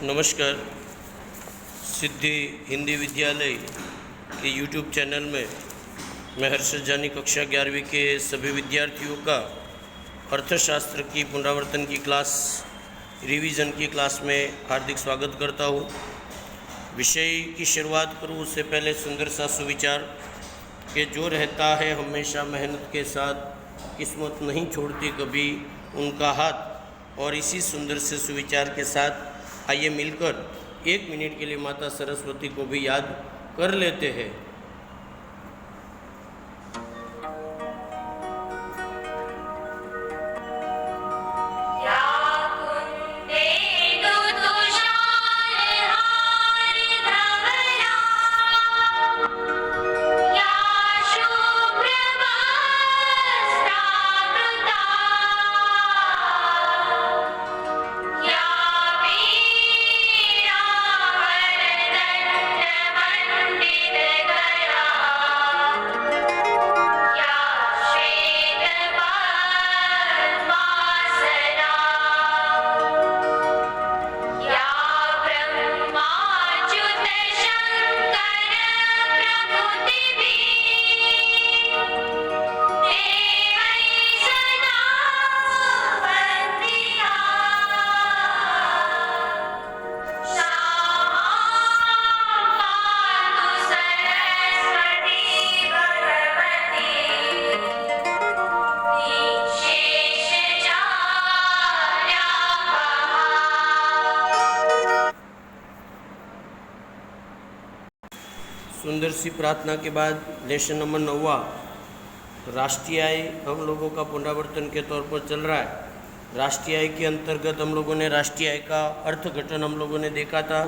नमस्कार। सिद्धि हिंदी विद्यालय के यूट्यूब चैनल में मैं हर्षद जानी कक्षा 11वीं के सभी विद्यार्थियों का अर्थशास्त्र की पुनरावर्तन की क्लास रिवीजन की क्लास में हार्दिक स्वागत करता हूँ। विषय की शुरुआत करूँ उससे पहले सुंदर सा सुविचार कि जो रहता है हमेशा मेहनत के साथ, किस्मत नहीं छोड़ती कभी उनका हाथ। और इसी सुंदर से सुविचार के साथ आइए मिलकर 1 मिनट के लिए माता सरस्वती को भी याद कर लेते हैं। सुंदर सी प्रार्थना के बाद लेसन नंबर 9 राष्ट्रीय आय हम लोगों का पुनरावर्तन के तौर पर चल रहा है। राष्ट्रीय आय के अंतर्गत हम लोगों ने राष्ट्रीय आय का अर्थघटन हम लोगों ने देखा था।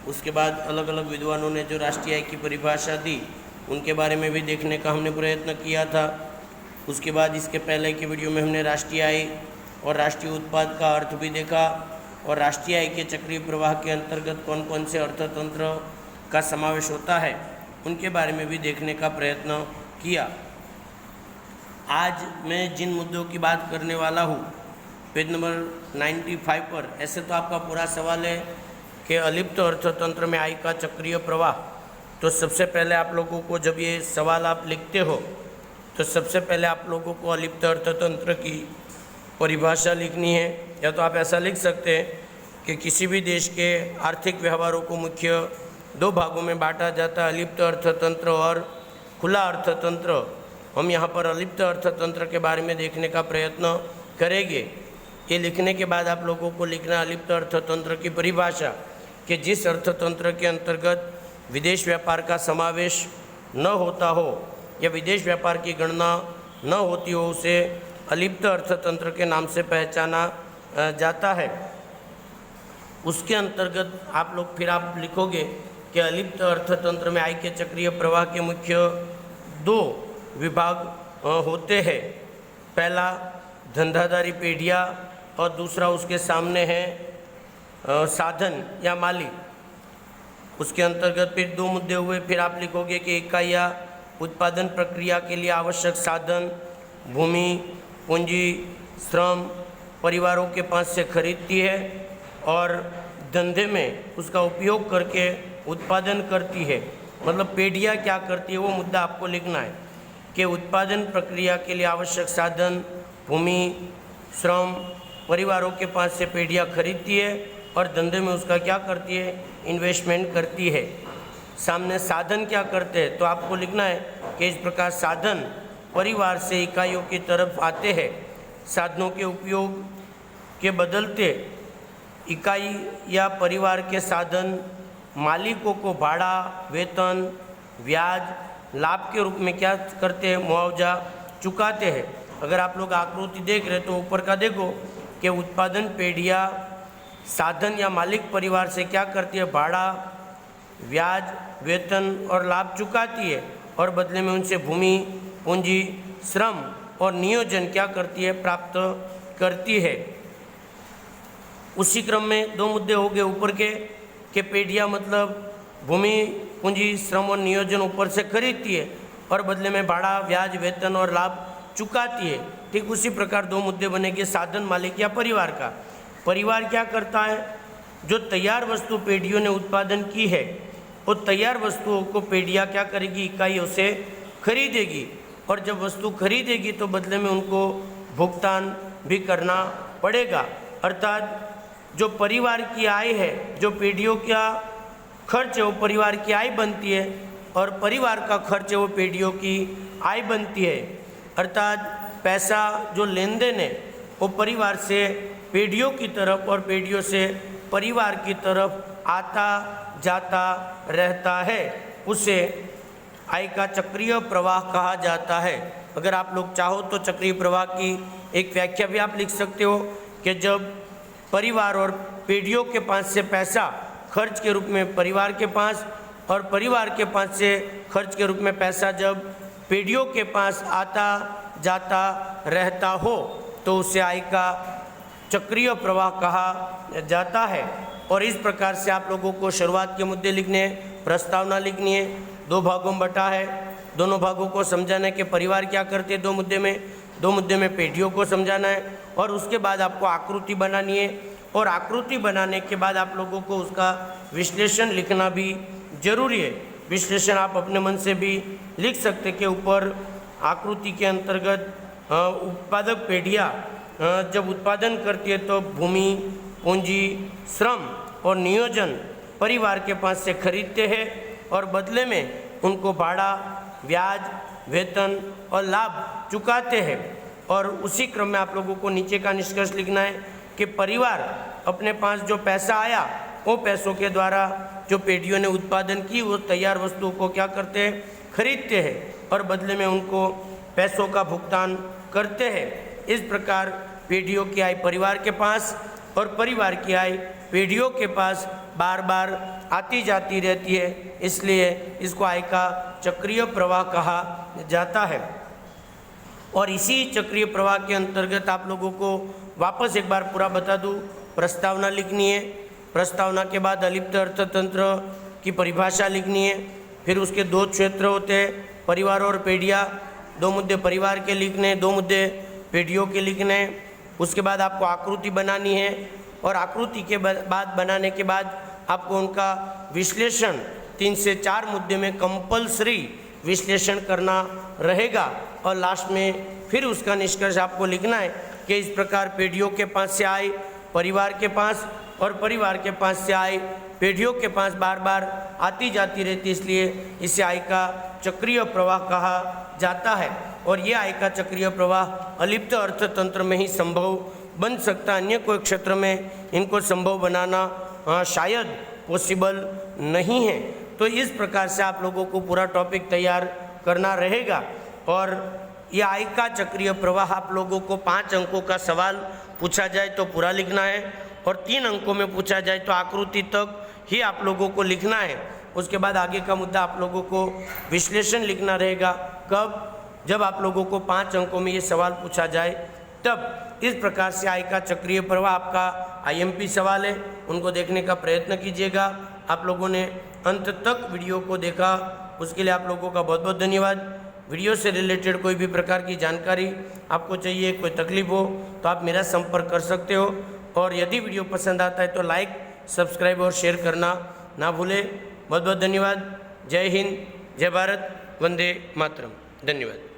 उसके बाद अलग अलग विद्वानों ने जो राष्ट्रीय आय की परिभाषा दी उनके बारे में भी देखने का हमने प्रयत्न किया था। उसके बाद इसके पहले की वीडियो में हमने राष्ट्रीय आय और राष्ट्रीय उत्पाद का अर्थ भी देखा और राष्ट्रीय आय के चक्रीय प्रवाह के अंतर्गत कौन कौन से अर्थतंत्र का समावेश होता है उनके बारे में भी देखने का प्रयत्न किया। आज मैं जिन मुद्दों की बात करने वाला हूँ पेज नंबर 95 पर, ऐसे तो आपका पूरा सवाल है कि अलिप्त अर्थतंत्र में आय का चक्रीय प्रवाह। तो सबसे पहले आप लोगों को जब ये सवाल आप लिखते हो तो सबसे पहले आप लोगों को अलिप्त अर्थतंत्र की परिभाषा लिखनी है। या तो आप ऐसा लिख सकते हैं कि किसी भी देश के आर्थिक व्यवहारों को मुख्य 2 भागों में बांटा जाता है, अलिप्त अर्थतंत्र और खुला अर्थतंत्र। हम यहाँ पर अलिप्त अर्थतंत्र के बारे में देखने का प्रयत्न करेंगे। ये लिखने के बाद आप लोगों को लिखना अलिप्त अर्थतंत्र की परिभाषा कि जिस अर्थतंत्र के अंतर्गत विदेश व्यापार का समावेश न होता हो या विदेश व्यापार की गणना न होती हो उसे अलिप्त अर्थतंत्र के नाम से पहचाना जाता है। उसके अंतर्गत आप लोग फिर आप लिखोगे कि अलिप्त अर्थतंत्र में आय के चक्रीय प्रवाह के मुख्य 2 विभाग होते हैं। पहला धंधादारी पेढ़ियाँ और दूसरा उसके सामने है साधन या मालिक। उसके अंतर्गत फिर 2 मुद्दे हुए। फिर आप लिखोगे कि इकाइयाँ उत्पादन प्रक्रिया के लिए आवश्यक साधन, भूमि, पूंजी, श्रम परिवारों के पास से खरीदती है और धंधे में उसका उपयोग करके उत्पादन करती है। मतलब पेढ़ियाँ क्या करती है वो मुद्दा आपको लिखना है कि उत्पादन प्रक्रिया के लिए आवश्यक साधन, भूमि, श्रम परिवारों के पास से पेढ़ियाँ खरीदती है और धंधे में उसका क्या करती है, इन्वेस्टमेंट करती है। सामने साधन क्या करते हैं तो आपको लिखना है कि इस प्रकार साधन परिवार से इकाइयों की तरफ आते हैं। साधनों के उपयोग के बदलते इकाई या परिवार के साधन मालिकों को भाड़ा, वेतन, ब्याज, लाभ के रूप में क्या करते हैं, मुआवजा चुकाते हैं। अगर आप लोग आकृति देख रहे तो ऊपर का देखो कि उत्पादन पेढ़ियाँ साधन या मालिक परिवार से क्या करती है, भाड़ा, ब्याज, वेतन और लाभ चुकाती है और बदले में उनसे भूमि, पूंजी, श्रम और नियोजन क्या करती है, प्राप्त करती है। उसी क्रम में 2 मुद्दे हो गए ऊपर के पेढ़ियाँ मतलब भूमि, पूंजी, श्रम और नियोजन ऊपर से खरीदती है और बदले में भाड़ा, ब्याज, वेतन और लाभ चुकाती है। ठीक उसी प्रकार 2 मुद्दे बनेंगे साधन मालिक या परिवार का। परिवार क्या करता है जो तैयार वस्तु पेढ़ियों ने उत्पादन की है, वो तैयार वस्तुओं को पेढ़ियाँ क्या करेगी, इकाइयों से खरीदेगी, और जब वस्तु खरीदेगी तो बदले में उनको भुगतान भी करना पड़ेगा। अर्थात जो परिवार की आय है, जो पेढ़ियों का खर्च है वो परिवार की आय बनती है, और परिवार का खर्च है वो पेढ़ियों की आय बनती है। अर्थात पैसा जो लेन देन है वो परिवार से पेढ़ियों की तरफ और पेढ़ियों से परिवार की तरफ आता जाता रहता है, उसे आय का चक्रीय प्रवाह कहा जाता है। अगर आप लोग चाहो तो चक्रीय प्रवाह की एक व्याख्या भी आप लिख सकते हो कि जब परिवार और पेढ़ियों के पास से पैसा खर्च के रूप में परिवार के पास, और परिवार के पास से खर्च के रूप में पैसा जब पेढ़ियों के पास आता जाता रहता हो तो उसे आय का चक्रीय प्रवाह कहा जाता है। और इस प्रकार से आप लोगों को शुरुआत के मुद्दे लिखने हैं, प्रस्तावना लिखनी है, 2 भागों में बटा है, दोनों भागों को समझाना है कि परिवार क्या करते हैं 2 मुद्दे में पेढ़ियों को समझाना है, और उसके बाद आपको आकृति बनानी है, और आकृति बनाने के बाद आप लोगों को उसका विश्लेषण लिखना भी जरूरी है। विश्लेषण आप अपने मन से भी लिख सकते कि ऊपर आकृति के अंतर्गत उत्पादक पेढ़ियाँ जब उत्पादन करती है तो भूमि, पूंजी, श्रम और नियोजन परिवार के पास से खरीदते हैं, और बदले में उनको भाड़ा, ब्याज, वेतन और लाभ चुकाते हैं। और उसी क्रम में आप लोगों को नीचे का निष्कर्ष लिखना है कि परिवार अपने पास जो पैसा आया वो पैसों के द्वारा जो पेढ़ियों ने उत्पादन की वो तैयार वस्तुओं को क्या करते हैं, खरीदते हैं, और बदले में उनको पैसों का भुगतान करते हैं। इस प्रकार पेढ़ियों की आय परिवार के पास और परिवार की आय पेढ़ियों के पास बार बार आती जाती रहती है, इसलिए इसको आय का चक्रीय प्रवाह कहा जाता है। और इसी चक्रीय प्रवाह के अंतर्गत आप लोगों को वापस एक बार पूरा बता दूं, प्रस्तावना लिखनी है, प्रस्तावना के बाद अलिप्त अर्थतंत्र की परिभाषा लिखनी है, फिर उसके 2 क्षेत्र होते हैं, परिवार और पेढ़ियाँ, 2 मुद्दे परिवार के लिखने हैं, 2 मुद्दे पेढ़ियों के लिखने हैं। उसके बाद आपको आकृति बनानी है, और आकृति के बाद बनाने के बाद आपको उनका विश्लेषण 3 से 4 मुद्दे में कंपल्सरी विश्लेषण करना रहेगा, और लास्ट में फिर उसका निष्कर्ष आपको लिखना है कि इस प्रकार पेढ़ियों के पास से आय परिवार के पास और परिवार के पास से आय पेढ़ियों के पास बार बार आती जाती रहती, इसलिए इसे आय का चक्रीय प्रवाह कहा जाता है। और ये आय का चक्रीय प्रवाह अलिप्त अर्थतंत्र में ही संभव बन सकता है, अन्य कोई क्षेत्र में इनको संभव बनाना शायद पॉसिबल नहीं है। तो इस प्रकार से आप लोगों को पूरा टॉपिक तैयार करना रहेगा, और यह आय का चक्रीय प्रवाह आप लोगों को 5 अंकों का सवाल पूछा जाए तो पूरा लिखना है, और 3 अंकों में पूछा जाए तो आकृति तक ही आप लोगों को लिखना है। उसके बाद आगे का मुद्दा आप लोगों को विश्लेषण लिखना रहेगा। कब? जब आप लोगों को 5 अंकों में ये सवाल पूछा जाए तब। इस प्रकार से आय का चक्रीय प्रवाह आपका IMP सवाल है, उनको देखने का प्रयत्न कीजिएगा। आप लोगों ने अंत तक वीडियो को देखा, उसके लिए आप लोगों का बहुत बहुत धन्यवाद। वीडियो से रिलेटेड कोई भी प्रकार की जानकारी आपको चाहिए, कोई तकलीफ हो तो आप मेरा संपर्क कर सकते हो, और यदि वीडियो पसंद आता है तो लाइक, सब्सक्राइब और शेयर करना ना भूलें। बहुत बहुत धन्यवाद। जय हिंद, जय भारत, वंदे मातरम। धन्यवाद।